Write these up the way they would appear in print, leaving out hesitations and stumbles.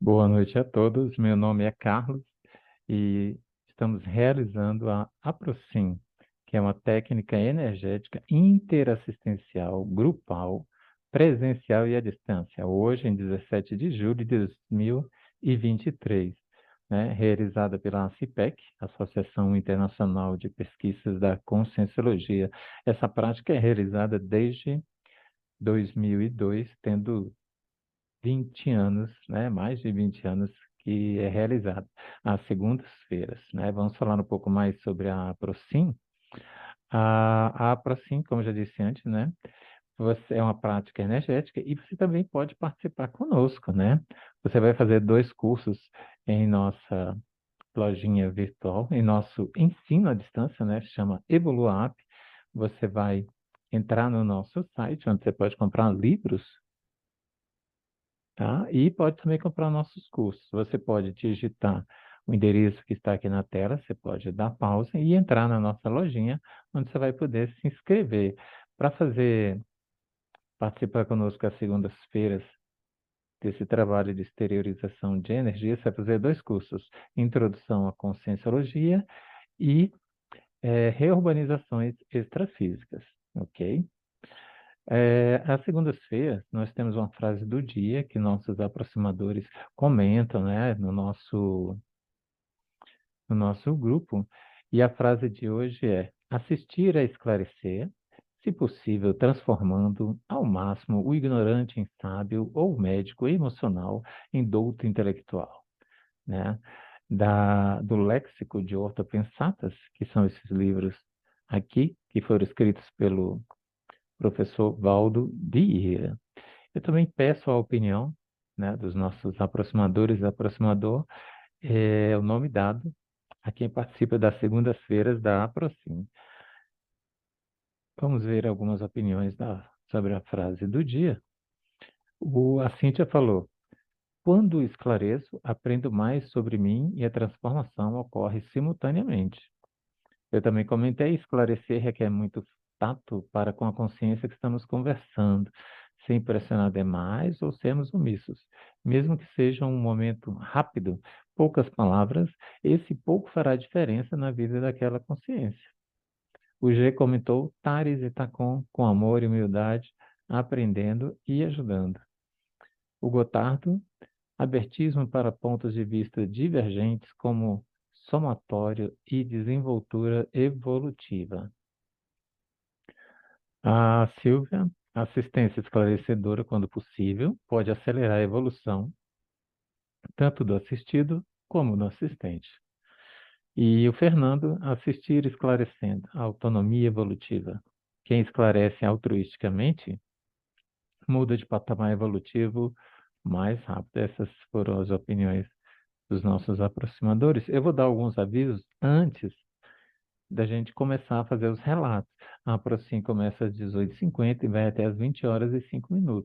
Boa noite a todos. Meu nome é Carlos e estamos realizando a APROCIM, que é uma técnica energética interassistencial, grupal, presencial e à distância, hoje em 17 de julho de 2023, né, realizada pela ACIPEC, Associação Internacional de Pesquisas da Conscienciologia. Essa prática é realizada desde 2002, tendo 20 anos, né, mais de 20 anos que é realizado às segundas-feiras, né? Vamos falar um pouco mais sobre a Procim. A Procim, como eu já disse antes, né, você é uma prática energética e você também pode participar conosco, né? Você vai fazer 2 cursos em nossa lojinha virtual, em nosso ensino à distância, né? Chama Evoluap. Você vai entrar no nosso site, onde você pode comprar livros, tá? E pode também comprar nossos cursos. Você pode digitar o endereço que está aqui na tela, você pode dar pausa e entrar na nossa lojinha, onde você vai poder se inscrever. Para participar conosco às segundas-feiras desse trabalho de exteriorização de energia, você vai fazer 2 cursos: Introdução à Conscienciologia e Reurbanizações Extrafísicas, ok? Às segundas-feiras, nós temos uma frase do dia que nossos aproximadores comentam, né, no nosso grupo, e a frase de hoje é: assistir a esclarecer, se possível, transformando ao máximo o ignorante em sábio ou o médico emocional em douto intelectual, né? Do Léxico de Ortopensatas, que são esses livros aqui, que foram escritos pelo professor Valdo Vieira. Eu também peço a opinião, né, dos nossos aproximadores e aproximador, o nome dado a quem participa das segundas-feiras da APROCIM. Vamos ver algumas opiniões sobre a frase do dia. A Cíntia falou: quando esclareço, aprendo mais sobre mim e a transformação ocorre simultaneamente. Eu também comentei: esclarecer requer muito tato para com a consciência que estamos conversando, sem pressionar demais ou sermos omissos. Mesmo que seja um momento rápido, poucas palavras, esse pouco fará diferença na vida daquela consciência. O G comentou: Tares e Tacon, com amor e humildade, aprendendo e ajudando. O Gotardo: abertismo para pontos de vista divergentes como somatório e desenvoltura evolutiva. A Silvia: assistência esclarecedora quando possível, pode acelerar a evolução, tanto do assistido como do assistente. E o Fernando: assistir esclarecendo, autonomia evolutiva. Quem esclarece altruisticamente muda de patamar evolutivo mais rápido. Essas foram as opiniões dos nossos aproximadores. Eu vou dar alguns avisos antes da gente começar a fazer os relatos. A Aprocim começa às 18h50 e vai até às 20h05.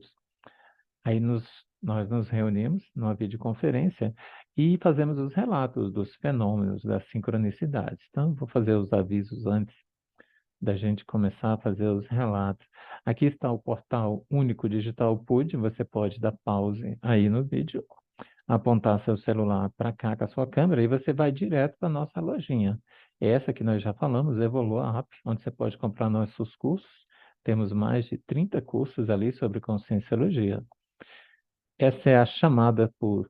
Aí nós nos reunimos numa videoconferência e fazemos os relatos dos fenômenos, das sincronicidades. Então, vou fazer os avisos antes da gente começar a fazer os relatos. Aqui está o portal Único Digital PUD. Você pode dar pause aí no vídeo, apontar seu celular para cá com a sua câmera e você vai direto para a nossa lojinha. Essa que nós já falamos, Evolua App, onde você pode comprar nossos cursos. Temos mais de 30 cursos ali sobre conscienciologia. Essa é a chamada por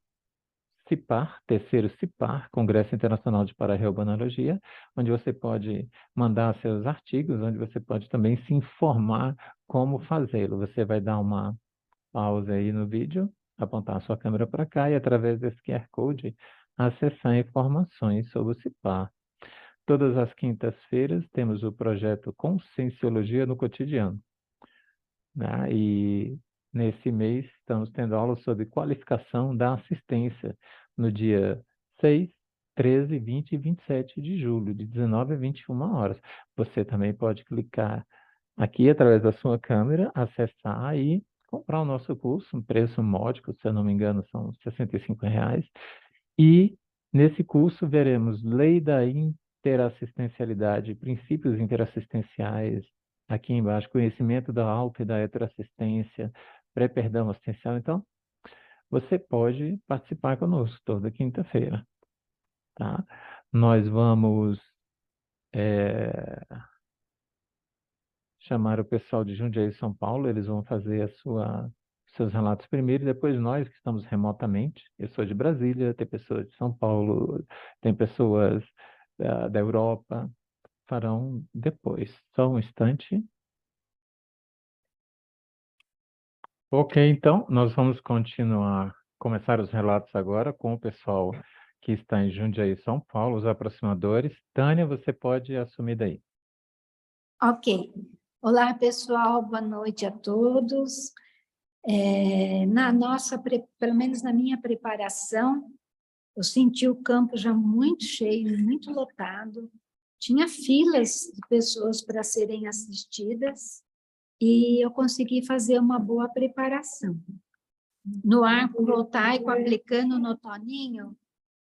CIPAR, terceiro CIPAR, Congresso Internacional de Pararreumanologia, onde você pode mandar seus artigos, onde você pode também se informar como fazê-lo. Você vai dar uma pausa aí no vídeo, apontar a sua câmera para cá e, através desse QR Code, acessar informações sobre o CIPAR. Todas as quintas-feiras temos o projeto Conscienciologia no Cotidiano, né? E nesse mês estamos tendo aulas sobre qualificação da assistência no dia 6, 13, 20 e 27 de julho, de 19 a 21 horas. Você também pode clicar aqui através da sua câmera, acessar e comprar o nosso curso, um preço módico, se eu não me engano, são R$ 65. E nesse curso veremos lei da interassistencialidade, princípios interassistenciais, aqui embaixo, conhecimento da auto e da heteroassistência, pré-perdão assistencial. Então, você pode participar conosco toda quinta-feira, tá? Nós vamos chamar o pessoal de Jundiaí, São Paulo, eles vão fazer seus relatos primeiro, e depois nós, que estamos remotamente, eu sou de Brasília, tem pessoas de São Paulo, tem pessoas da Europa, farão depois. Só um instante. Ok, então, nós vamos começar os relatos agora com o pessoal que está em Jundiaí, São Paulo, os aproximadores. Tânia, você pode assumir daí. Ok. Olá, pessoal, boa noite a todos. Pelo menos na minha preparação, eu senti o campo já muito cheio, muito lotado. Tinha filas de pessoas para serem assistidas e eu consegui fazer uma boa preparação. No arco voltaico, aplicando no toninho,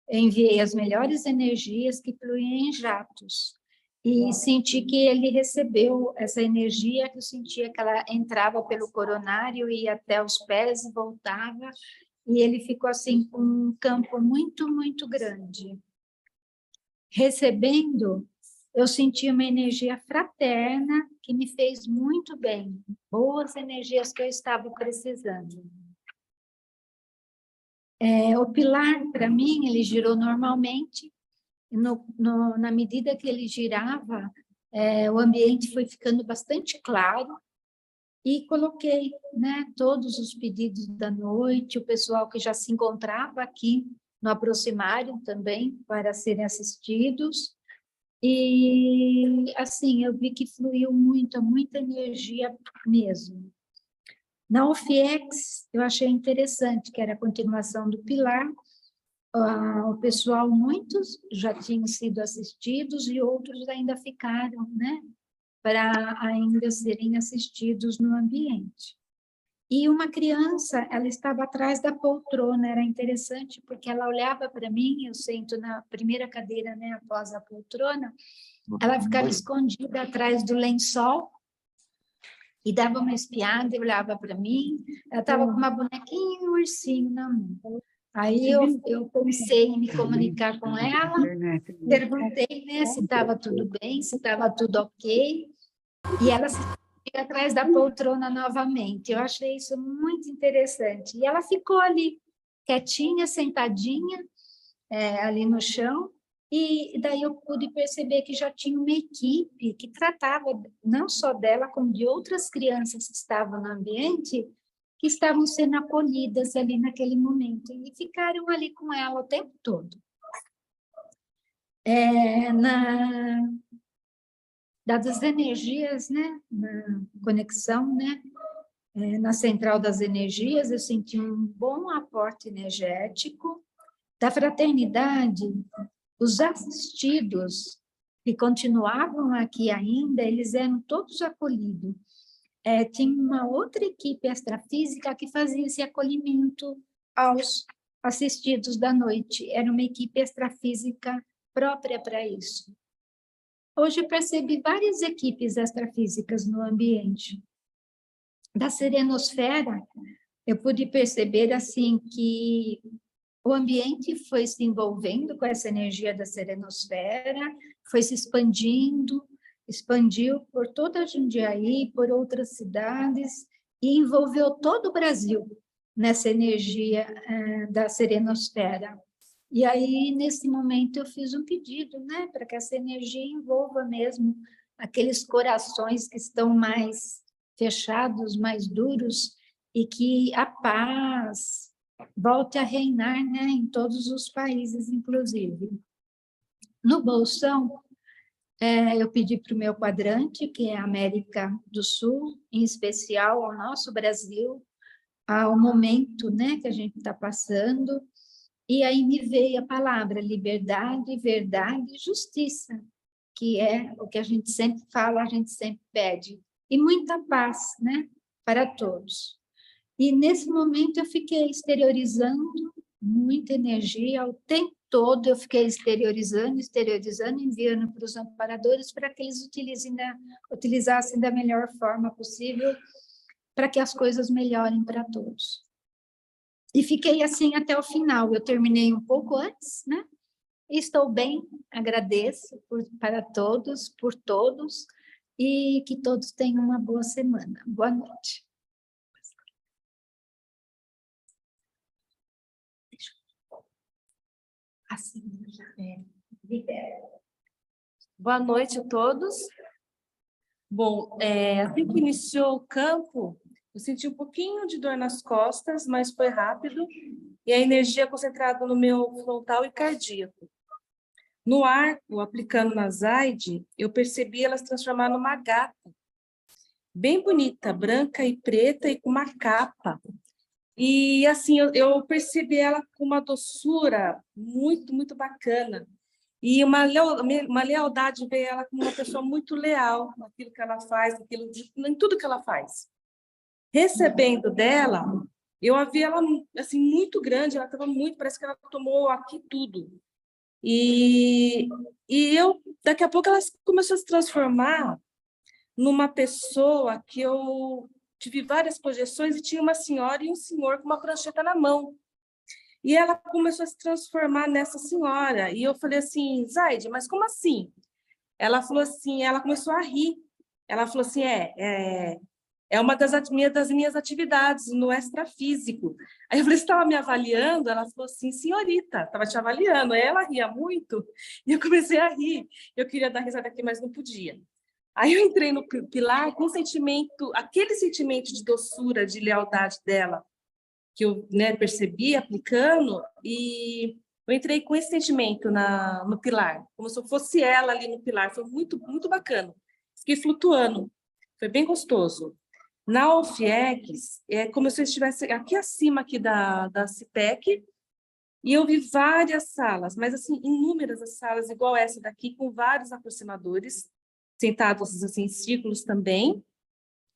eu enviei as melhores energias que fluem em jatos. E senti que ele recebeu essa energia, que eu sentia que ela entrava pelo coronário, ia até os pés e voltava. E ele ficou assim com um campo muito, muito grande. Recebendo, eu senti uma energia fraterna que me fez muito bem. Boas energias que eu estava precisando. O pilar, para mim, ele girou normalmente. Na medida que ele girava, o ambiente foi ficando bastante claro e coloquei, né, todos os pedidos da noite, o pessoal que já se encontrava aqui no aproximário também para serem assistidos. E, assim, eu vi que fluiu muita energia mesmo. Na OFIEX, eu achei interessante, que era a continuação do pilar. O pessoal, muitos já tinham sido assistidos e outros ainda ficaram, né, para ainda serem assistidos no ambiente. E uma criança, ela estava atrás da poltrona, era interessante, porque ela olhava para mim, eu sento na primeira cadeira, né, após a poltrona, ela ficava escondida atrás do lençol, e dava uma espiada e olhava para mim, ela estava com uma bonequinha e um ursinho na mão. Aí eu pensei em me comunicar com ela, perguntei, né, se estava tudo bem, se estava tudo ok, e ela se fica atrás da poltrona novamente. Eu achei isso muito interessante. E ela ficou ali, quietinha, sentadinha, ali no chão, e daí eu pude perceber que já tinha uma equipe que tratava não só dela, como de outras crianças que estavam no ambiente, que estavam sendo acolhidas ali naquele momento, e ficaram ali com ela o tempo todo. Das energias, né, na conexão, né, na central das energias, eu senti um bom aporte energético. Da fraternidade, os assistidos que continuavam aqui ainda, eles eram todos acolhidos. Tinha uma outra equipe extrafísica que fazia esse acolhimento aos assistidos da noite. Era uma equipe extrafísica própria para isso. Hoje eu percebi várias equipes extrafísicas no ambiente. Da serenosfera, eu pude perceber assim que o ambiente foi se envolvendo com essa energia da serenosfera, foi se expandiu por toda a Jundiaí, por outras cidades, e envolveu todo o Brasil nessa energia da serenosfera. E aí, nesse momento, eu fiz um pedido, né, para que essa energia envolva mesmo aqueles corações que estão mais fechados, mais duros, e que a paz volte a reinar, né, em todos os países, inclusive. No bolsão, eu pedi para o meu quadrante, que é a América do Sul, em especial ao nosso Brasil, ao momento, né, que a gente está passando, e aí me veio a palavra liberdade, verdade e justiça, que é o que a gente sempre fala, a gente sempre pede, e muita paz, né, para todos. E nesse momento eu fiquei exteriorizando muita energia, o tempo todo eu fiquei exteriorizando, enviando para os amparadores para que eles utilizassem da melhor forma possível para que as coisas melhorem para todos. E fiquei assim até o final. Eu terminei um pouco antes, né? Estou bem, agradeço para todos, por todos, e que todos tenham uma boa semana. Boa noite. Assim, libera. Boa noite a todos. Bom, assim que iniciou o campo, eu senti um pouquinho de dor nas costas, mas foi rápido, e a energia concentrada no meu frontal e cardíaco. No arco, aplicando na Zaide, eu percebi ela se transformar numa gata, bem bonita, branca e preta e com uma capa. E assim, eu percebi ela com uma doçura muito, muito bacana. E uma lealdade, ver ela como uma pessoa muito leal naquilo que ela faz, em tudo que ela faz. Recebendo dela, eu a vi ela assim, muito grande, ela estava muito, parece que ela tomou aqui tudo. E daqui a pouco ela começou a se transformar numa pessoa que eu tive várias projeções e tinha uma senhora e um senhor com uma prancheta na mão. E ela começou a se transformar nessa senhora. E eu falei assim, Zaide, mas como assim? Ela falou assim, ela começou a rir. Ela falou assim, é uma das minhas atividades no extrafísico. Aí eu falei, você estava me avaliando? Ela falou assim, senhorita, estava te avaliando. Aí ela ria muito e eu comecei a rir. Eu queria dar risada aqui, mas não podia. Aí eu entrei no pilar com aquele sentimento de doçura, de lealdade dela, que eu, né, percebi aplicando, e eu entrei com esse sentimento no pilar, como se eu fosse ela ali no pilar. Foi muito, muito bacana. Fiquei flutuando. Foi bem gostoso. Na OFIEX, é como se eu estivesse aqui acima aqui da CITEC, e eu vi várias salas, mas assim, inúmeras as salas, igual essa daqui, com vários aproximadores, sentados assim, em círculos também.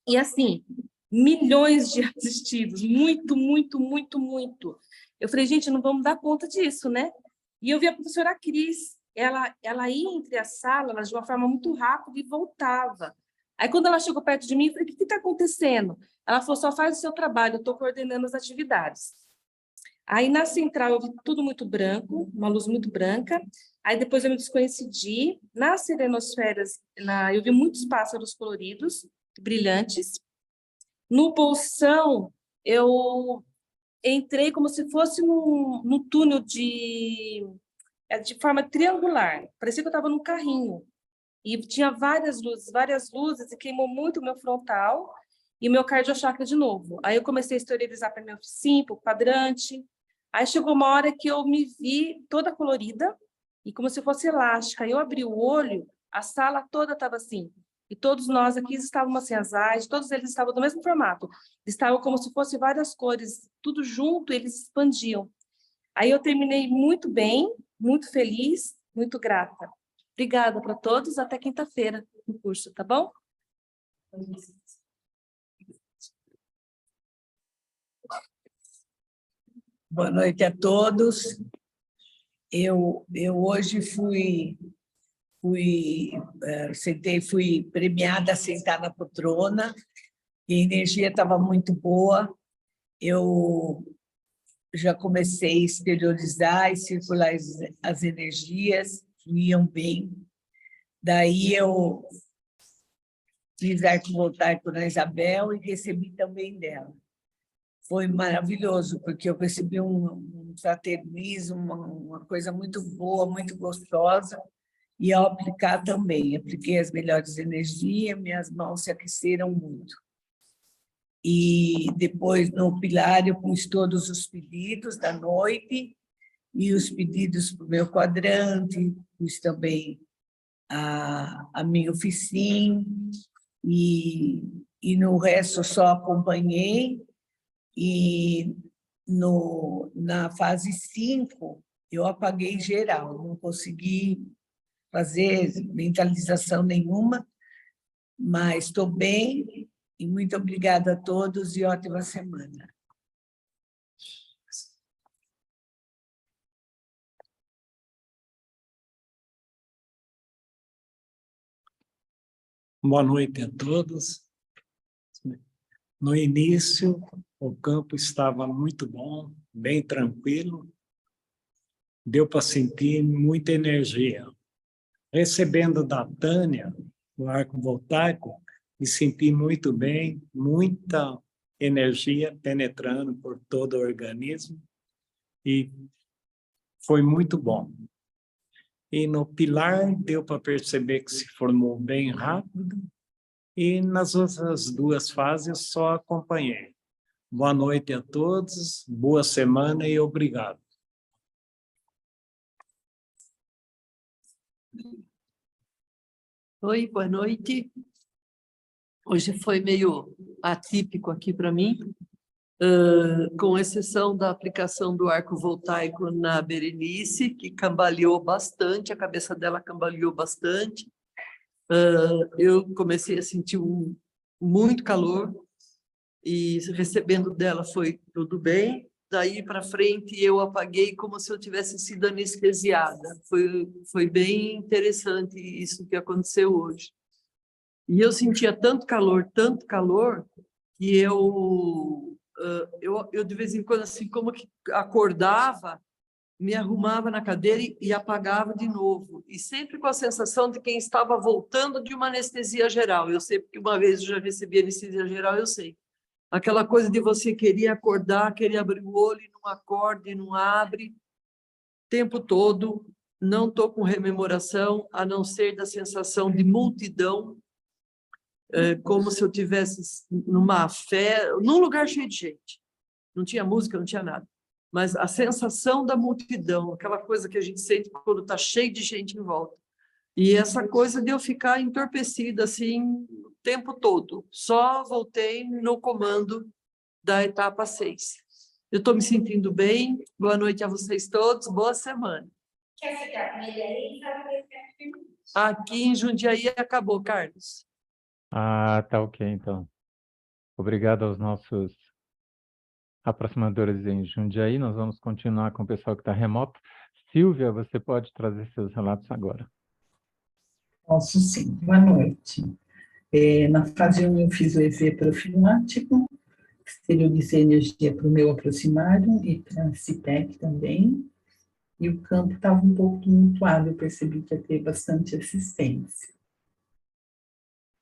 E assim, milhões de assistidos, muito, muito, muito, muito. Eu falei, gente, não vamos dar conta disso, né? E eu vi a professora Cris, ela ia entre as salas de uma forma muito rápida e voltava. Aí, quando ela chegou perto de mim, eu falei, o que está acontecendo? Ela falou, só faz o seu trabalho, eu estou coordenando as atividades. Aí, na central, eu vi tudo muito branco, uma luz muito branca. Aí, depois eu me desconheci. Nas serenosferas, eu vi muitos pássaros coloridos, brilhantes. No bolsão, eu entrei como se fosse num túnel de forma triangular. Parecia que eu estava num carrinho. E tinha várias luzes, e queimou muito o meu frontal e o meu cardiochakra de novo. Aí eu comecei a esterilizar para meu F5, quadrante. Aí chegou uma hora que eu me vi toda colorida e como se fosse elástica. Eu abri o olho, a sala toda estava assim. E todos nós aqui estávamos assim, as AIS, todos eles estavam do mesmo formato. Estavam como se fossem várias cores, tudo junto, eles se expandiam. Aí eu terminei muito bem, muito feliz, muito grata. Obrigada para todos, até quinta-feira no curso, tá bom? Boa noite a todos. Eu hoje fui premiada a sentar na poltrona, e a energia estava muito boa. Eu já comecei a exteriorizar e circular as energias, fluíam bem. Daí eu fiz arte voltar com a Isabel e recebi também dela. Foi maravilhoso, porque eu percebi um fraternismo, uma coisa muito boa, muito gostosa, e ao aplicar também, apliquei as melhores energias, minhas mãos se aqueceram muito. E depois, no pilar, eu pus todos os pedidos da noite, e os pedidos para o meu quadrante, pus também a minha oficina, e no resto só acompanhei. E na fase 5, eu apaguei geral, não consegui fazer mentalização nenhuma, mas estou bem e muito obrigada a todos e ótima semana. Boa noite a todos. No início, O campo estava muito bom, bem tranquilo. Deu para sentir muita energia. Recebendo da Tânia, o arco voltaico, me senti muito bem, muita energia penetrando por todo o organismo e foi muito bom. E no pilar deu para perceber que se formou bem rápido e nas outras duas fases só acompanhei. Boa noite a todos, boa semana e obrigado. Oi, boa noite. Hoje foi meio atípico aqui para mim, com exceção da aplicação do arco voltaico na Berenice, que cambaleou bastante, a cabeça dela cambaleou bastante. Eu comecei a sentir muito calor e recebendo dela foi tudo bem. Daí para frente eu apaguei como se eu tivesse sido anestesiada. Foi bem interessante isso que aconteceu hoje. E eu sentia tanto calor, que eu de vez em quando, assim, como que acordava, me arrumava na cadeira e apagava de novo. E sempre com a sensação de quem estava voltando de uma anestesia geral. Eu sei, porque uma vez eu já recebi anestesia geral, eu sei. Aquela coisa de você querer acordar, querer abrir o olho e não acorda e não abre. O tempo todo, não estou com rememoração, a não ser da sensação de multidão, como se eu tivesse numa festa, num lugar cheio de gente. Não tinha música, não tinha nada. Mas a sensação da multidão, aquela coisa que a gente sente quando está cheio de gente em volta. E essa coisa de eu ficar entorpecida assim o tempo todo. Só voltei no comando da etapa 6. Eu estou me sentindo bem. Boa noite a vocês todos. Boa semana. Quer ficar com ele aí? Aqui em Jundiaí acabou, Carlos. Ah, tá ok, então. Obrigado aos nossos aproximadores em Jundiaí. Nós vamos continuar com o pessoal que está remoto. Silvia, você pode trazer seus relatos agora. Posso sim. Boa noite. Na fase 1 eu fiz o EV profilático, exteriorizei energia para o meu aproximário e para a CIPEC também, e o campo estava um pouco tumultuado, eu percebi que ia ter bastante assistência.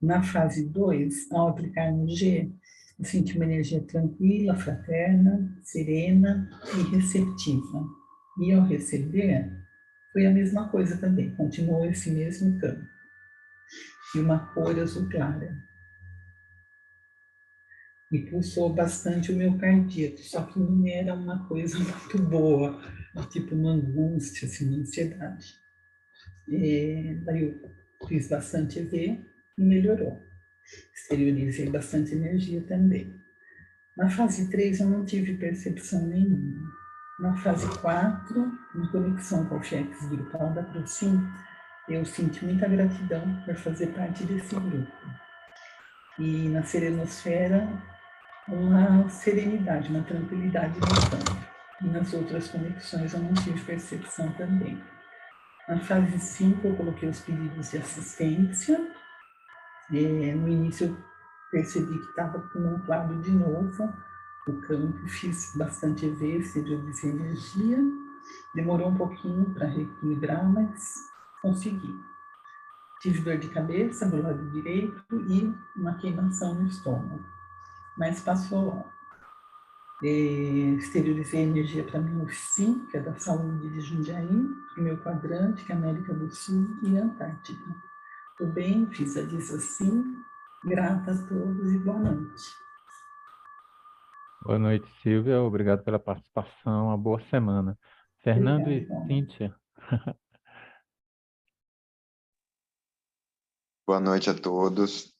Na fase 2, ao aplicar no G, eu senti uma energia tranquila, fraterna, serena e receptiva. E ao receber, foi a mesma coisa também, continuou esse mesmo campo. E uma cor azul clara. E pulsou bastante o meu cardíaco, só que não era uma coisa muito boa, tipo uma angústia, assim, uma ansiedade. Daí eu fiz bastante EV e melhorou. Exteriorizei bastante energia também. Na fase 3 eu não tive percepção nenhuma. Na fase 4, em conexão com o FIEX grupal da Procim, eu senti muita gratidão por fazer parte desse grupo. E na serenosfera, uma serenidade, uma tranquilidade bastante. E nas outras conexões eu não tive percepção também. Na fase 5 eu coloquei os pedidos de assistência. No início eu percebi que estava tumultuado de novo o campo, fiz bastante EV, exteriorizei energia. Demorou um pouquinho para reequilibrar, mas consegui. Tive dor de cabeça do lado direito e uma queimação no estômago, mas passou logo. Exteriorizei energia para mim no FIM, que é da saúde de Jundiaí, para o meu quadrante, que é América do Sul e Antártica. Tudo bem, fiz a diz assim, grata a todos e boa noite. Boa noite, Silvia. Obrigado pela participação. Uma boa semana. Fernando e Obrigada. Cíntia. Boa noite a todos.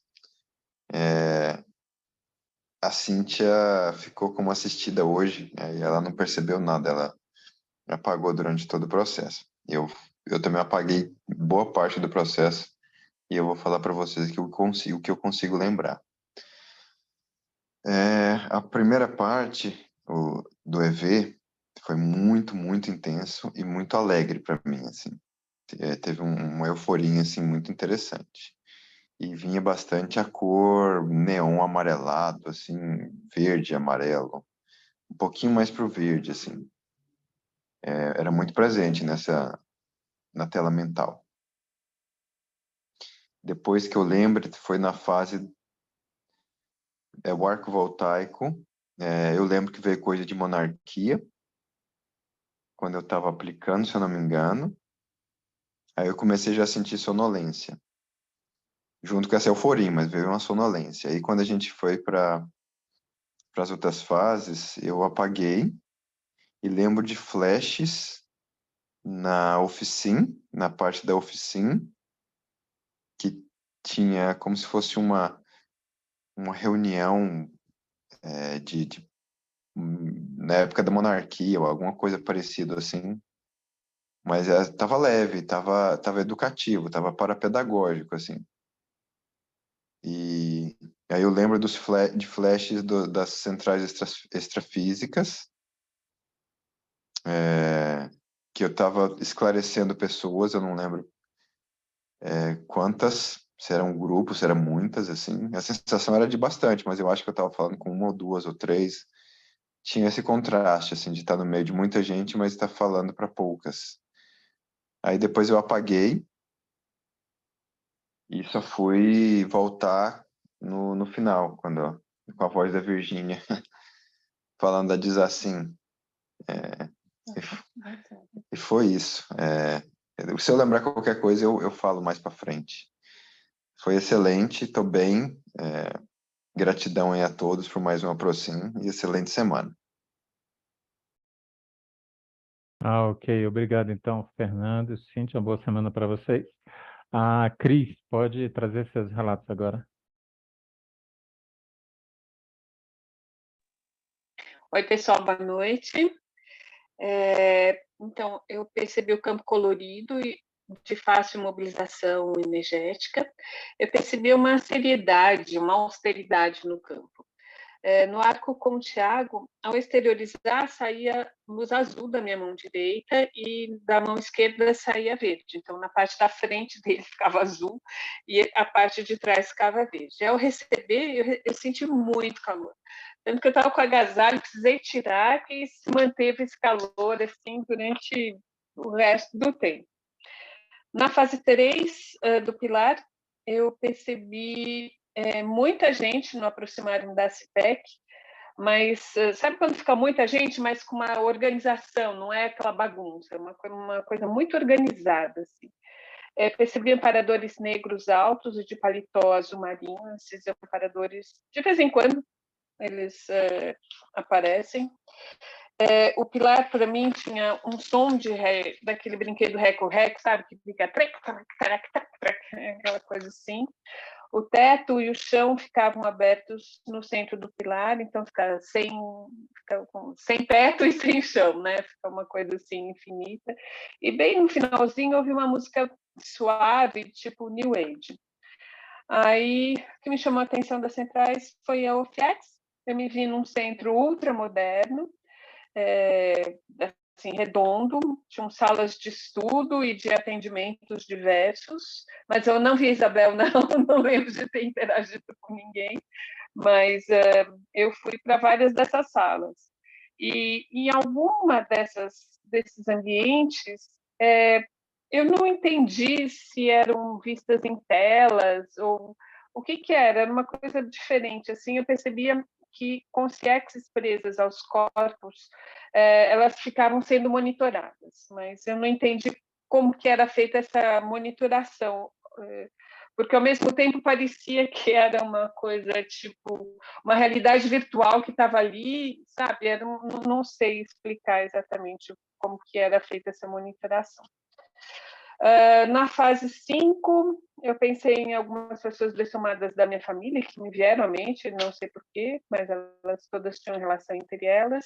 A Cíntia ficou como assistida hoje, e ela não percebeu nada, ela apagou durante todo o processo. Eu também apaguei boa parte do processo e eu vou falar para vocês o que eu consigo lembrar. A primeira parte do EV foi muito, muito intenso e muito alegre para mim, assim. Teve uma euforia assim muito interessante. e vinha bastante a cor neon amarelado, assim, verde, amarelo, um pouquinho mais pro verde, assim. Era muito presente na tela mental. Depois que eu lembro, foi na fase o arco voltaico. Eu lembro que veio coisa de monarquia, quando eu estava aplicando, se eu não me engano. Aí eu comecei já a sentir sonolência, junto com essa euforia, mas veio uma sonolência. Aí quando a gente foi para as outras fases, eu apaguei e lembro de flashes na oficina, na parte da oficina, que tinha como se fosse uma reunião na época da monarquia ou alguma coisa parecida assim, mas estava leve, estava educativo, estava parapedagógico assim. E aí eu lembro de flashes das centrais extrafísicas, que eu estava esclarecendo pessoas, eu não lembro quantas, se eram grupos, se eram muitas, assim. A sensação era de bastante, mas eu acho que eu estava falando com uma ou duas ou três. Tinha esse contraste, assim, de estar no meio de muita gente, mas estar falando para poucas. Aí depois eu apaguei e só fui voltar no final, com a voz da Virgínia falando a dizer assim. E foi isso. Se eu lembrar qualquer coisa, eu falo mais para frente. Foi excelente, estou bem. Gratidão aí a todos por mais um Aproxim e excelente semana. Ok. Obrigado, então, Fernando. Cíntia, uma boa semana para vocês. A Cris, pode trazer seus relatos agora. Oi, pessoal, boa noite. Então, eu percebi o campo colorido e de fácil mobilização energética. Eu percebi uma seriedade, uma austeridade no campo. No arco com o Tiago, ao exteriorizar, saía luz azul da minha mão direita e da mão esquerda saía verde. Então, na parte da frente dele ficava azul e a parte de trás ficava verde. Ao receber, eu senti muito calor. Tanto que eu estava com agasalho, precisei tirar e se manteve esse calor assim durante o resto do tempo. Na fase 3 do Pilar, eu percebi muita gente no aproximarem da CIPEC, mas sabe quando fica muita gente, mas com uma organização, não é aquela bagunça, é uma coisa muito organizada. Assim. Percebi amparadores negros altos e de paletó azul marinho, esses amparadores, de vez em quando, eles aparecem. O Pilar, para mim, tinha um som daquele brinquedo reco-rec, sabe? Que fica aquela coisa assim. O teto e o chão ficavam abertos no centro do pilar, então fica sem teto e sem chão, né? Fica uma coisa assim infinita. E bem no finalzinho houve uma música suave, tipo New Age. Aí, o que me chamou a atenção das centrais foi a OFIEX. Eu me vi num centro ultramoderno, assim, redondo, tinham salas de estudo e de atendimentos diversos, mas eu não vi a Isabel, não lembro de ter interagido com ninguém, mas eu fui para várias dessas salas. E em alguma desses ambientes, eu não entendi se eram vistas em telas ou o que era uma coisa diferente. Assim, eu percebia que com CIEXs presas aos corpos, elas ficavam sendo monitoradas, mas eu não entendi como que era feita essa monitoração, porque ao mesmo tempo parecia que era uma coisa tipo uma realidade virtual que estava ali, sabe? Não sei explicar exatamente como que era feita essa monitoração. Na fase 5, eu pensei em algumas pessoas dessomadas da minha família que me vieram à mente, não sei porquê, mas elas todas tinham relação entre elas.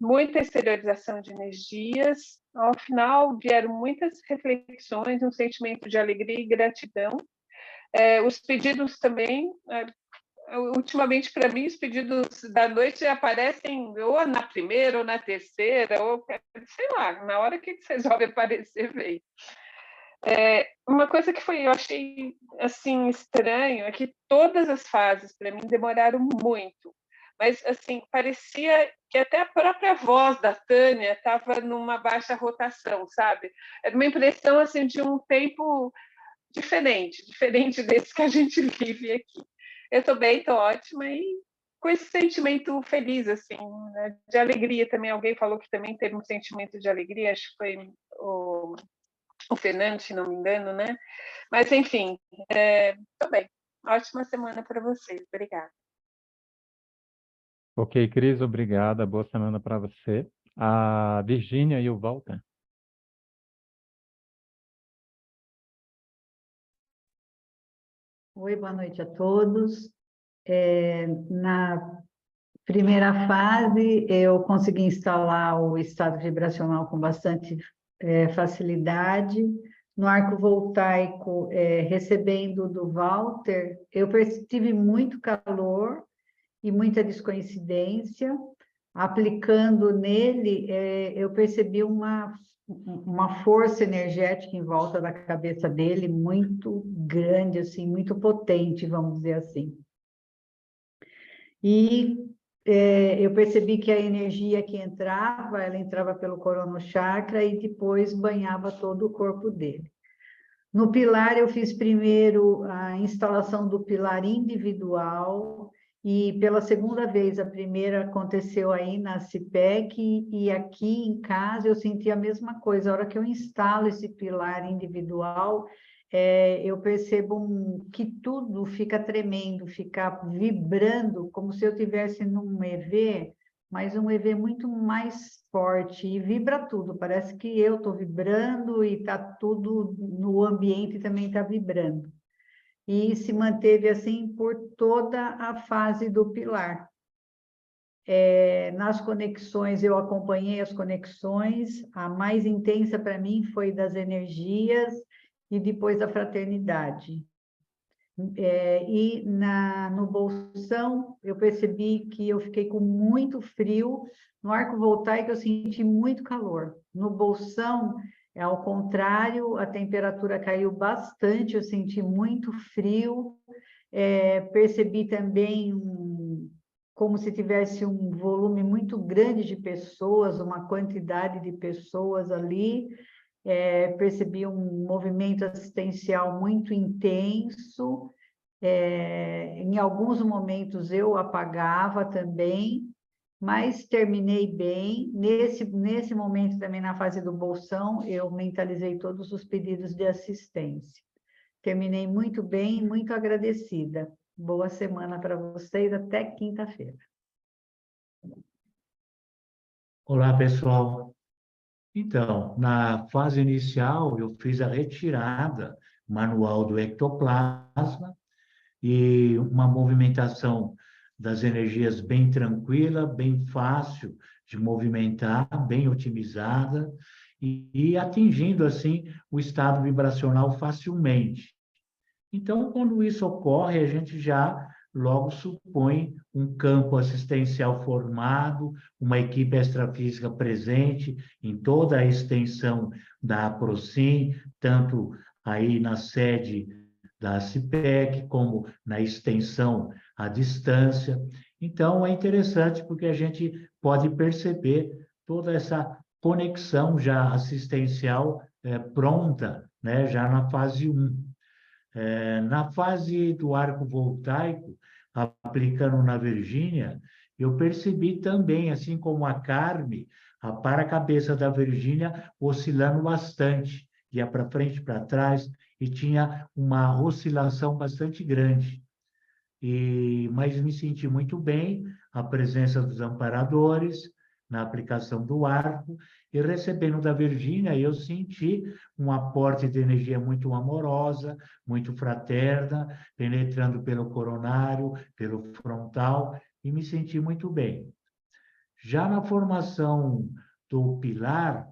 Muita exteriorização de energias. Ao final, vieram muitas reflexões, um sentimento de alegria e gratidão. Os pedidos também, ultimamente, para mim, os pedidos da noite aparecem ou na primeira ou na terceira, ou sei lá, na hora que você resolve aparecer, veio. Uma coisa que eu achei assim estranho é que todas as fases para mim demoraram muito, mas assim parecia que até a própria voz da Tânia estava numa baixa rotação, sabe? Era uma impressão assim de um tempo diferente desse que a gente vive aqui. Eu estou bem, estou ótima e com esse sentimento feliz assim, né? De alegria também. Alguém falou que também teve um sentimento de alegria, acho que foi o Fernando, se não me engano, né? Mas, enfim, tô bem. Ótima semana para vocês. Obrigada. Ok, Cris, obrigada. Boa semana para você. A Virgínia e o Walter. Oi, boa noite a todos. Na primeira fase, eu consegui instalar o estado vibracional com bastante facilidade. No arco voltaico, recebendo do Walter, eu tive muito calor e muita descoincidência. Aplicando nele, eu percebi uma força energética em volta da cabeça dele muito grande, assim, muito potente, vamos dizer assim. E eu percebi que a energia que entrava, ela entrava pelo coronochakra e depois banhava todo o corpo dele. No pilar, eu fiz primeiro a instalação do pilar individual, e pela segunda vez, a primeira aconteceu aí na CIPEC, e aqui em casa eu senti a mesma coisa. A hora que eu instalo esse pilar individual, eu percebo que tudo fica tremendo, fica vibrando, como se eu estivesse num EV, mas um EV muito mais forte, e vibra tudo, parece que eu estou vibrando e está tudo no ambiente também está vibrando. E se manteve assim por toda a fase do pilar. Nas conexões, eu acompanhei as conexões, a mais intensa para mim foi das energias e depois a fraternidade. E no bolsão, eu percebi que eu fiquei com muito frio. No arco voltaico, eu senti muito calor. No bolsão, ao contrário, a temperatura caiu bastante, eu senti muito frio. Percebi também como se tivesse um volume muito grande de pessoas, uma quantidade de pessoas ali. Percebi um movimento assistencial muito intenso. Em alguns momentos eu apagava também, mas terminei bem. Nesse momento também, na fase do bolsão, eu mentalizei todos os pedidos de assistência. Terminei muito bem, muito agradecida. Boa semana para vocês, até quinta-feira. Olá, pessoal. Então, na fase inicial, eu fiz a retirada manual do ectoplasma e uma movimentação das energias bem tranquila, bem fácil de movimentar, bem otimizada e atingindo, assim, o estado vibracional facilmente. Então, quando isso ocorre, a gente já logo supõe um campo assistencial formado, uma equipe extrafísica presente em toda a extensão da APROCIM, tanto aí na sede da CIPEC, como na extensão à distância. Então, é interessante porque a gente pode perceber toda essa conexão já assistencial pronta, né, já na fase 1. Na fase do arco voltaico, aplicando na Virgínia, eu percebi também, assim como a Carme, a para-cabeça da Virgínia oscilando bastante, ia para frente, para trás, e tinha uma oscilação bastante grande. Mas me senti muito bem, a presença dos amparadores, na aplicação do arco, e recebendo da Virgínia, eu senti um aporte de energia muito amorosa, muito fraterna, penetrando pelo coronário, pelo frontal, e me senti muito bem. Já na formação do pilar,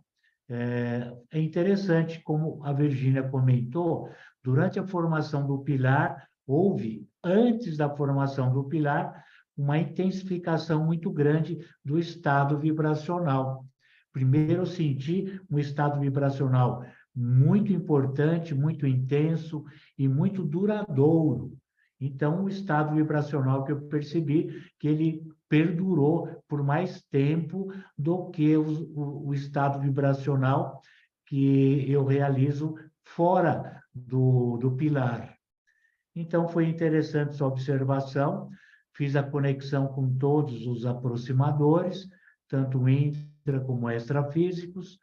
é interessante, como a Virgínia comentou, durante a formação do pilar, houve, antes da formação do pilar, uma intensificação muito grande do estado vibracional. Primeiro, eu senti um estado vibracional muito importante, muito intenso e muito duradouro. Então, o estado vibracional que eu percebi, que ele perdurou por mais tempo do que o estado vibracional que eu realizo fora do pilar. Então, foi interessante essa observação, fiz a conexão com todos os aproximadores, tanto intra como extrafísicos,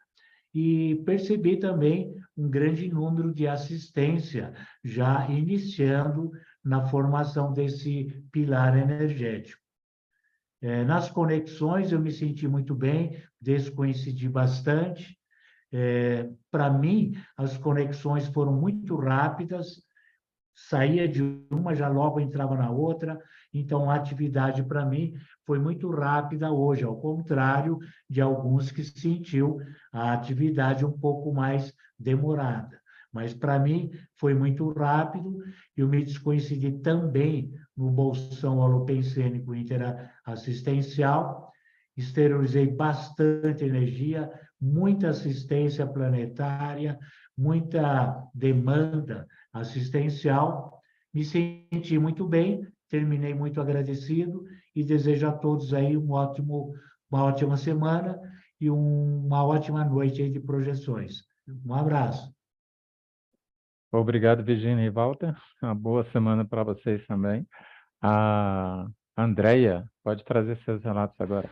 e percebi também um grande número de assistência, já iniciando na formação desse pilar energético. Nas conexões, eu me senti muito bem, descoincidi bastante. Para mim, as conexões foram muito rápidas, saía de uma, já logo entrava na outra, então a atividade para mim foi muito rápida hoje, ao contrário de alguns que sentiu a atividade um pouco mais demorada. Mas para mim foi muito rápido, eu me descoincidi também no bolsão holopensênico interassistencial, exteriorizei bastante energia, muita assistência planetária, muita demanda assistencial, me senti muito bem, terminei muito agradecido e desejo a todos aí uma ótima semana e uma ótima noite aí de projeções. Um abraço. Obrigado, Virginia e Walter. Uma boa semana para vocês também. A Andrea pode trazer seus relatos agora.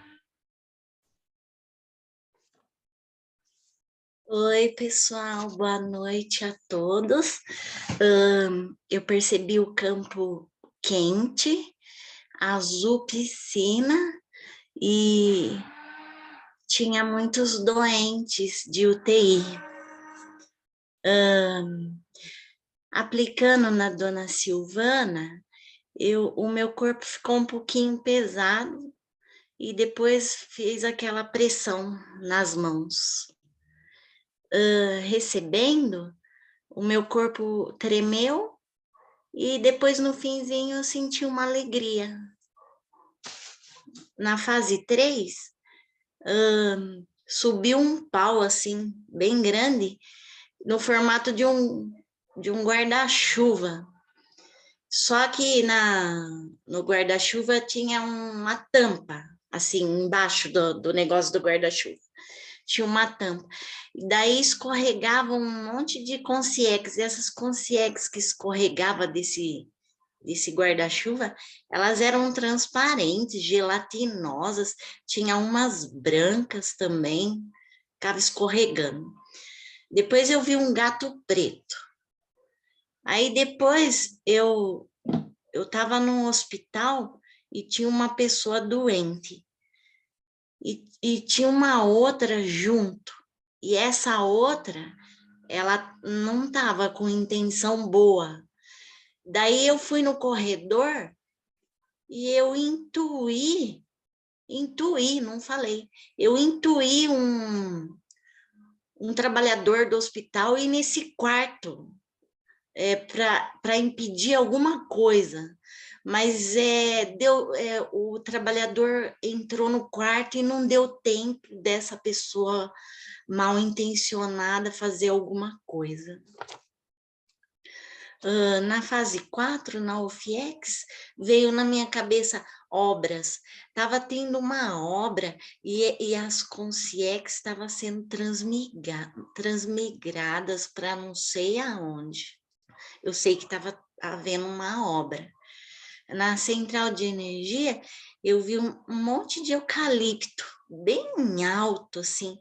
Oi, pessoal, boa noite a todos. Eu percebi o campo quente, azul piscina e tinha muitos doentes de UTI. Aplicando na dona Silvana, o meu corpo ficou um pouquinho pesado e depois fez aquela pressão nas mãos. Recebendo, o meu corpo tremeu e depois no finzinho eu senti uma alegria. Na fase 3, subiu um pau assim, bem grande, no formato de um guarda-chuva. Só que no guarda-chuva tinha uma tampa, assim, embaixo do negócio do guarda-chuva. Tinha uma tampa. E daí escorregava um monte de consciex. E essas consciex que escorregava desse guarda-chuva, elas eram transparentes, gelatinosas, tinha umas brancas também, ficava escorregando. Depois eu vi um gato preto. Aí depois eu estava num hospital e tinha uma pessoa doente. E tinha uma outra junto. E essa outra, ela não estava com intenção boa. Daí eu fui no corredor e eu intuí, não falei, eu intuí um trabalhador do hospital ir nesse quarto para impedir alguma coisa. Mas o trabalhador entrou no quarto e não deu tempo dessa pessoa mal intencionada fazer alguma coisa. Na fase 4, na UFIEX, veio na minha cabeça obras. Estava tendo uma obra e as consciex estavam sendo transmigradas para não sei aonde. Eu sei que estava havendo uma obra. Na central de energia, eu vi um monte de eucalipto, bem alto, assim.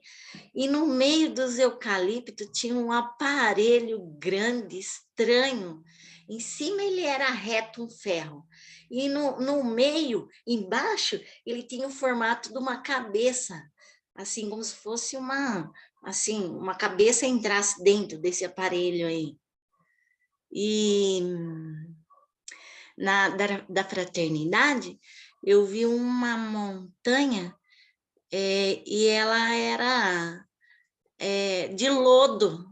E no meio dos eucaliptos tinha um aparelho grande, estranho. Em cima ele era reto, um ferro. E no meio, embaixo, ele tinha o formato de uma cabeça. Assim, como se fosse uma cabeça entrasse dentro desse aparelho aí. E da fraternidade, eu vi uma montanha e ela era de lodo.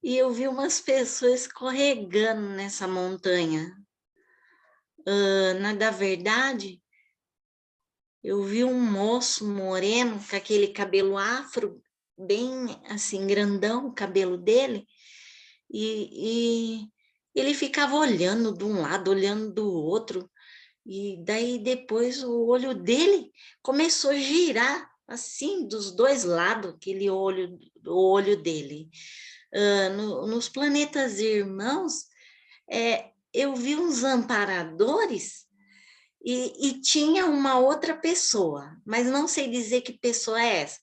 E eu vi umas pessoas escorregando nessa montanha. Na verdade, eu vi um moço moreno com aquele cabelo afro bem assim, grandão, o cabelo dele, e ele ficava olhando de um lado, olhando do outro, e daí depois o olho dele começou a girar, assim, dos dois lados, aquele olho, o olho dele. Nos planetas irmãos, eu vi uns amparadores e tinha uma outra pessoa, mas não sei dizer que pessoa é essa.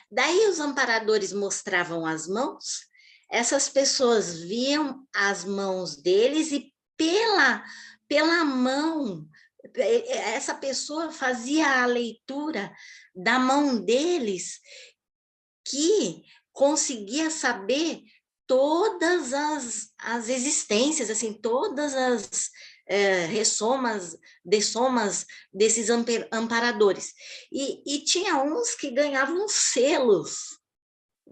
Daí os amparadores mostravam as mãos, essas pessoas viam as mãos deles e pela mão, essa pessoa fazia a leitura da mão deles, que conseguia saber todas as existências, assim, todas as ressomas, dessomas desses amparadores. E tinha uns que ganhavam uns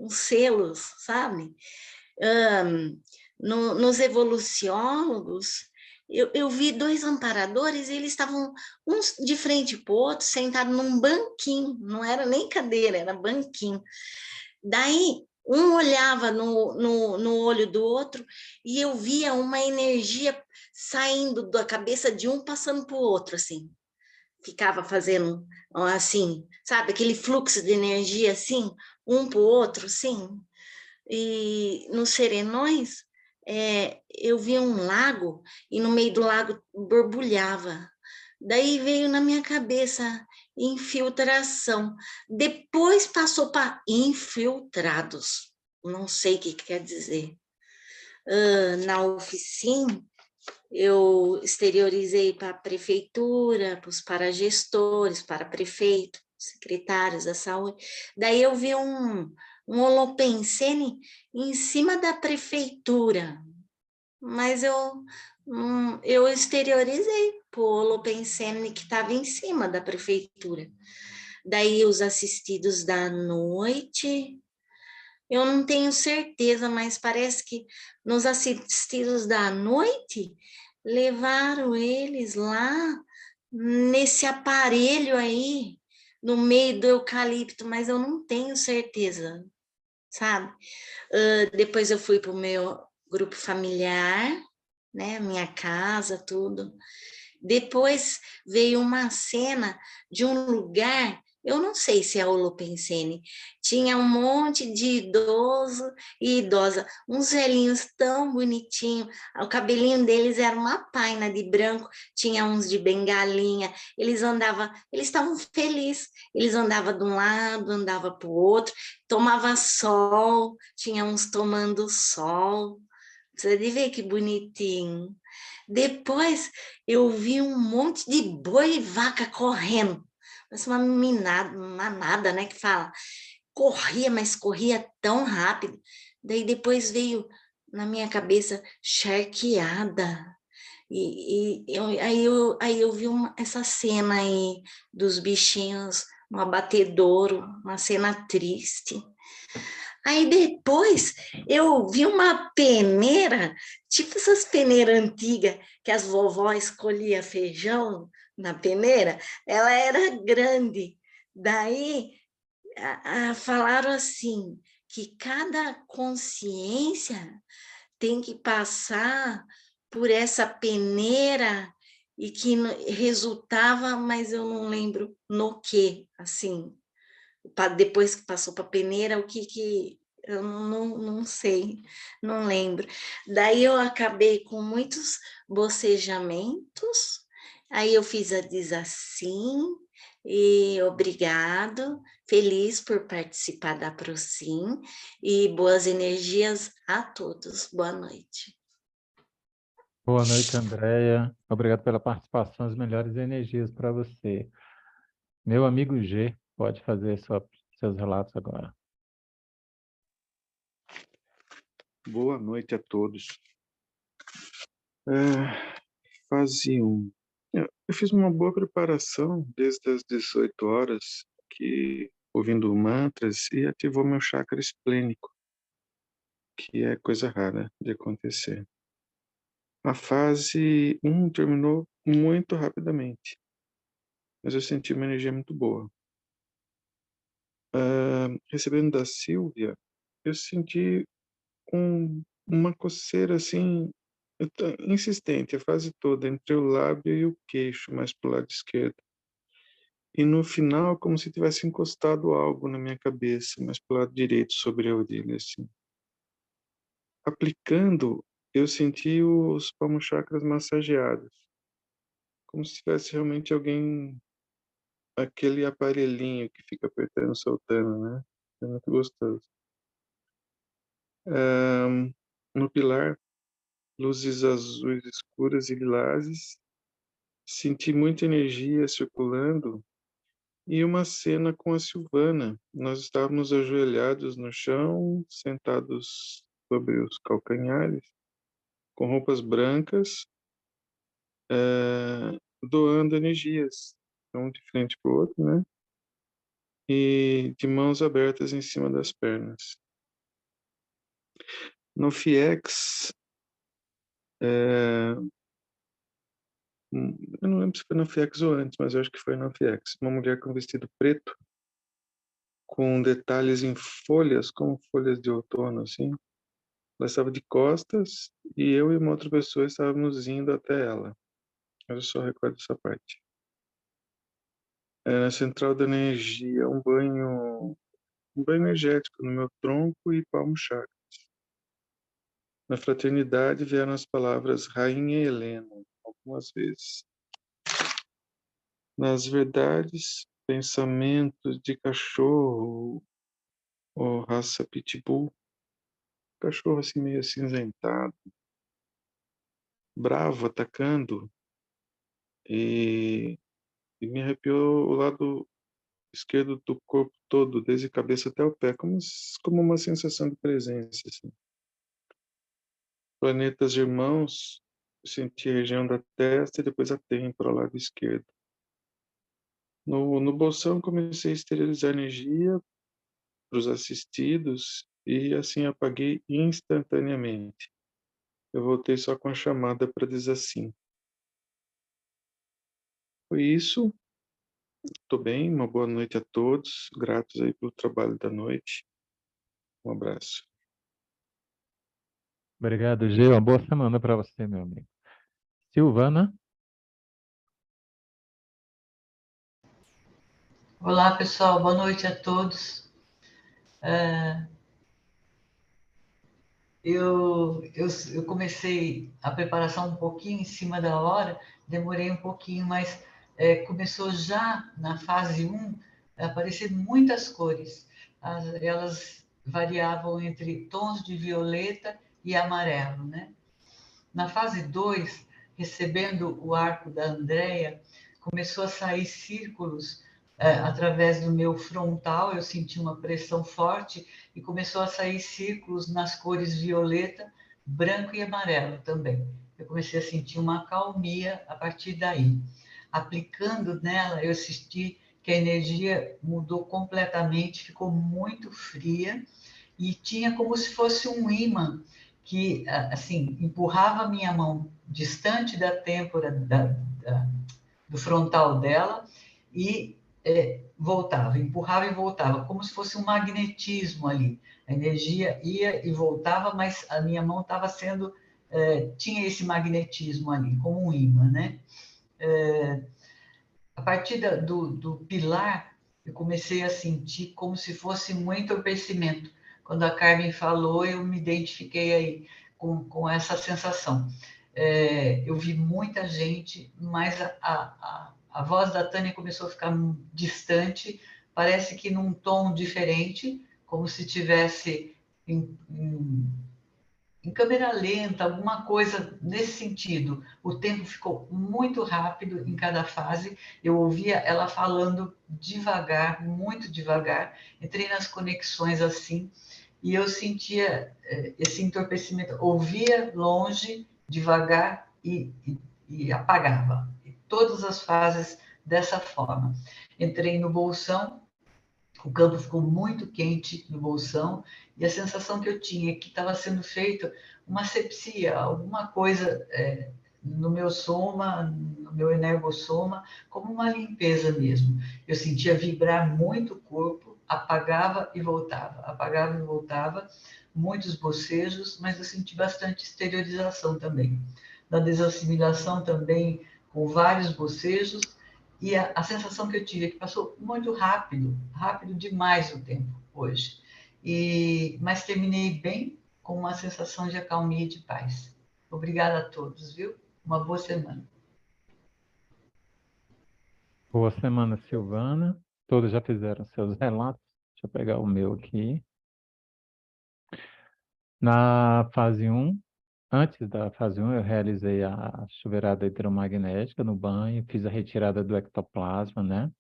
selos, sabe? Nos evoluciólogos, eu vi 2 amparadores, e eles estavam uns de frente para o outro, sentados num banquinho, não era nem cadeira, era banquinho. Daí, um olhava no olho do outro, e eu via uma energia saindo da cabeça de um, passando para o outro, assim. Ficava fazendo, assim, sabe, aquele fluxo de energia, assim, um para o outro, assim. E nos serenões, eu vi um lago, e no meio do lago borbulhava. Daí veio na minha cabeça infiltração. Depois passou para infiltrados. Não sei o que quer dizer. Na oficina, eu exteriorizei para a prefeitura, para os paragestores, para prefeito, secretários da saúde. Daí eu vi um holopensene em cima da prefeitura, mas eu exteriorizei para o holopensene que estava em cima da prefeitura. Daí os assistidos da noite, eu não tenho certeza, mas parece que nos assistidos da noite levaram eles lá nesse aparelho aí, no meio do eucalipto, mas eu não tenho certeza, sabe? Depois eu fui para o meu grupo familiar, né? Minha casa, tudo. Depois veio uma cena de um lugar, eu não sei se é Holopensene, tinha um monte de idoso e idosa, uns velhinhos tão bonitinhos, o cabelinho deles era uma paina de branco, tinha uns de bengalinha, eles estavam felizes, eles andavam de um lado, andavam para o outro, tomava sol, tinha uns tomando sol, você ver que bonitinho. Depois eu vi um monte de boi e vaca correndo. Parece uma manada, né, que fala. Corria, mas corria tão rápido. Daí depois veio na minha cabeça charqueada. Aí eu vi essa cena aí dos bichinhos, um abatedouro, uma cena triste. Aí depois eu vi uma peneira, tipo essas peneiras antigas que as vovós colhiam feijão na peneira, ela era grande. Daí falaram assim, que cada consciência tem que passar por essa peneira e que resultava, mas eu não lembro no que, assim. Depois que passou para a peneira, o que eu não sei, não lembro. Daí eu acabei com muitos bocejamentos, aí eu fiz a diz assim, e obrigado, feliz por participar da Procim, e boas energias a todos. Boa noite. Boa noite, Andréia. Obrigado pela participação. As melhores energias para você. Meu amigo G, pode fazer seus relatos agora. Boa noite a todos. Eu fiz uma boa preparação desde as 18 horas, ouvindo mantras, e ativou meu chakra esplênico, que é coisa rara de acontecer. A fase 1 terminou muito rapidamente, mas eu senti uma energia muito boa. recebendo da Silvia, eu senti uma coceira assim, insistente, a fase toda, entre o lábio e o queixo, mais para o lado esquerdo. E no final, como se tivesse encostado algo na minha cabeça, mais para o lado direito, sobre a orelha, assim. Aplicando, eu senti os palmos chakras massageados, como se tivesse realmente alguém, aquele aparelhinho que fica apertando e soltando, né? É muito gostoso. No pilar, luzes azuis escuras e lilazes, senti muita energia circulando e uma cena com a Silvana. Nós estávamos ajoelhados no chão, sentados sobre os calcanhares, com roupas brancas, doando energias, um de frente para o outro, né? E de mãos abertas em cima das pernas. No FIEX, eu não lembro se foi no FIEX ou antes, mas eu acho que foi no FIEX. Uma mulher com vestido preto, com detalhes em folhas, como folhas de outono, assim. Ela estava de costas e eu e uma outra pessoa estávamos indo até ela. Eu só recordo essa parte. Na central da energia, um banho energético no meu tronco e palmo chakra. Na fraternidade vieram as palavras Rainha Helena, algumas vezes. Nas verdades, pensamentos de cachorro ou raça pitbull, cachorro assim meio acinzentado, bravo, atacando, e me arrepiou o lado esquerdo do corpo todo, desde a cabeça até o pé, como uma sensação de presença. Assim. Planetas irmãos, eu senti a região da testa e depois a têmpora, ao lado esquerdo. No bolsão, comecei a esterilizar energia para os assistidos e assim apaguei instantaneamente. Eu voltei só com a chamada para dizer assim. Foi isso. Estou bem. Uma boa noite a todos. Gratos aí pelo trabalho da noite. Um abraço. Obrigado, Gê. Uma boa semana para você, meu amigo. Silvana? Olá, pessoal. Boa noite a todos. Eu comecei a preparação um pouquinho em cima da hora, demorei um pouquinho, mas começou já na fase 1 a aparecer muitas cores. Elas variavam entre tons de violeta e amarelo, né? Na fase 2, recebendo o arco da Andrea, começou a sair círculos através do meu frontal, eu senti uma pressão forte e começou a sair círculos nas cores violeta, branco e amarelo também. Eu comecei a sentir uma calmia a partir daí. Aplicando nela, eu senti que a energia mudou completamente, ficou muito fria e tinha como se fosse um ímã que, assim, empurrava a minha mão distante da têmpora do frontal dela e voltava, empurrava e voltava, como se fosse um magnetismo ali. A energia ia e voltava, mas a minha mão estava sendo, tinha esse magnetismo ali, como um ímã, né? A partir do pilar, eu comecei a sentir como se fosse um entorpecimento. Quando a Carmen falou, eu me identifiquei aí com essa sensação. Eu vi muita gente, mas a voz da Tânia começou a ficar distante, parece que num tom diferente, como se tivesse em câmera lenta, alguma coisa nesse sentido. O tempo ficou muito rápido em cada fase. Eu ouvia ela falando devagar, muito devagar. Entrei nas conexões assim e eu sentia esse entorpecimento. Ouvia longe, devagar e apagava. E todas as fases dessa forma. Entrei no bolsão, o campo ficou muito quente no bolsão e a sensação que eu tinha é que estava sendo feita uma asepsia, alguma coisa no meu soma, no meu energossoma, como uma limpeza mesmo. Eu sentia vibrar muito o corpo apagava e voltava, apagava e voltava, muitos bocejos, mas eu senti bastante exteriorização também. Na desassimilação também, com vários bocejos, e a sensação que eu tive é que passou muito rápido, rápido demais o tempo hoje. Mas terminei bem, com uma sensação de acalmia e de paz. Obrigada a todos, viu? Uma boa semana. Boa semana, Silvana. Todos já fizeram seus relatos. Deixa eu pegar o meu aqui. Na fase 1, antes da fase 1, eu realizei a chuveirada hidromagnética no banho, fiz a retirada do ectoplasma, né?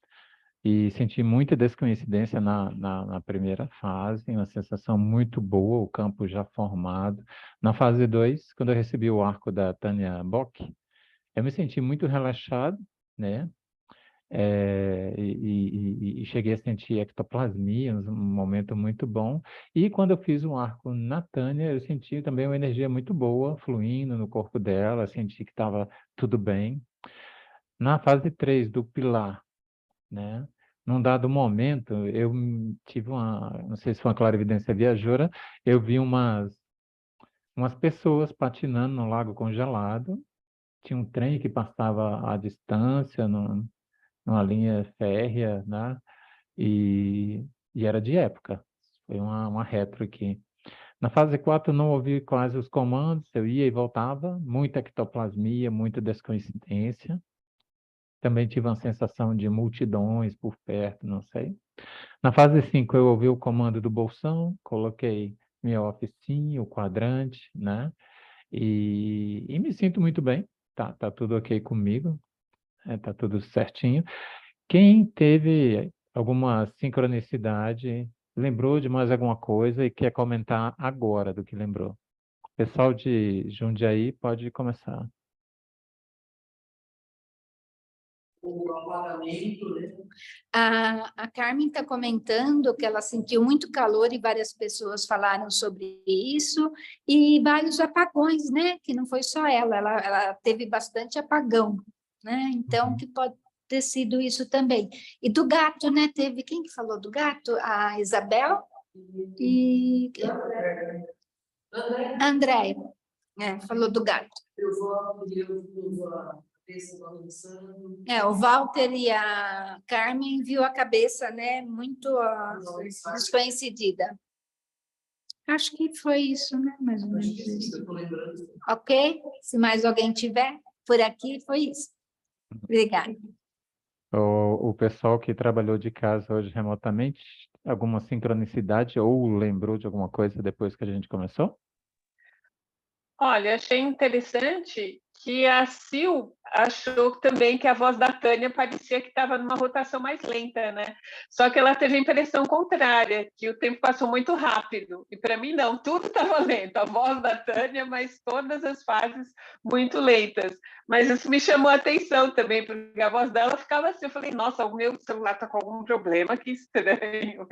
E senti muita descoincidência na primeira fase, uma sensação muito boa, o campo já formado. Na fase 2, quando eu recebi o arco da Tânia Bock, eu me senti muito relaxado, né? E cheguei a sentir ectoplasmia, um momento muito bom. E quando eu fiz um arco na Tânia, eu senti também uma energia muito boa fluindo no corpo dela, senti que estava tudo bem. Na fase 3 do pilar, né? Num dado momento, eu tive não sei se foi uma clarividência viajoura, eu vi umas pessoas patinando no lago congelado, tinha um trem que passava à distância, numa linha férrea, né? E era de época. Foi uma retro aqui. Na fase 4 não ouvi quase os comandos, eu ia e voltava, muita ectoplasmia, muita descoincidência. Também tive uma sensação de multidões por perto, não sei. Na fase 5 eu ouvi o comando do bolsão, coloquei minha oficina, o quadrante, né? E me sinto muito bem, tá tudo ok comigo, tá tudo certinho. Quem teve alguma sincronicidade, lembrou de mais alguma coisa e quer comentar agora do que lembrou? Pessoal de Jundiaí pode começar. O apagamento, né? A Carmen está comentando que ela sentiu muito calor e várias pessoas falaram sobre isso, e vários apagões, né? Que não foi só ela teve bastante apagão, né? Então, que pode ter sido isso também. E do gato, né? Teve, quem que falou do gato? A Isabel e a Andréia, falou do gato. O Walter e a Carmen viu a cabeça, né, muito desconhecida. Acho que foi isso, né, mais ou menos isso. Ok? Se mais alguém tiver por aqui, foi isso. Obrigada. O pessoal que trabalhou de casa hoje remotamente, alguma sincronicidade ou lembrou de alguma coisa depois que a gente começou? Olha, achei interessante que a Sil achou também que a voz da Tânia parecia que estava numa rotação mais lenta, né? Só que ela teve a impressão contrária, que o tempo passou muito rápido. E para mim, não, tudo estava lento. A voz da Tânia, mas todas as fases muito lentas. Mas isso me chamou a atenção também, porque a voz dela ficava assim. Eu falei, nossa, o meu celular está com algum problema, que estranho.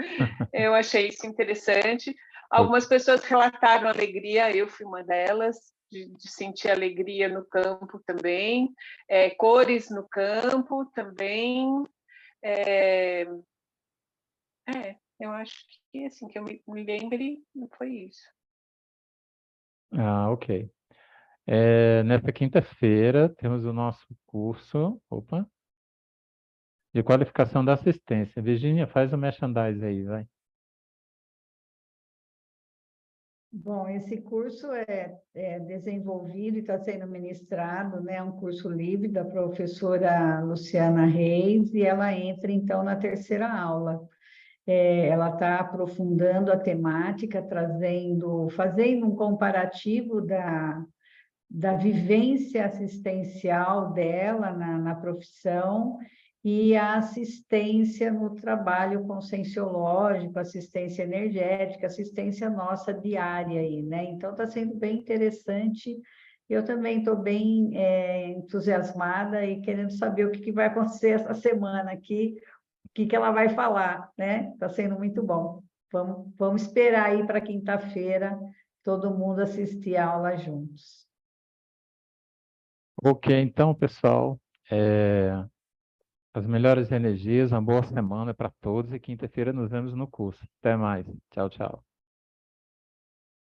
Eu achei isso interessante. Algumas pessoas relataram alegria, eu fui uma delas, de sentir alegria no campo também, cores no campo também. Eu acho que, assim, que eu me lembre, foi isso. Ah, ok. Nesta quinta-feira, temos o nosso curso, de qualificação da assistência. Virginia, faz o merchandise aí, vai. Bom, esse curso é desenvolvido e está sendo ministrado, né? É um curso livre da professora Luciana Reis, e ela entra, então, na terceira aula. Ela está aprofundando a temática, fazendo um comparativo da vivência assistencial dela na profissão e a assistência no trabalho conscienciológico, assistência energética, assistência nossa diária aí, né? Então, está sendo bem interessante. Eu também estou bem entusiasmada e querendo saber o que vai acontecer essa semana aqui, o que ela vai falar, né? Está sendo muito bom. Vamos esperar aí para quinta-feira todo mundo assistir a aula juntos. Ok, então, pessoal, As melhores energias, uma boa semana para todos e quinta-feira nos vemos no curso. Até mais. Tchau, tchau.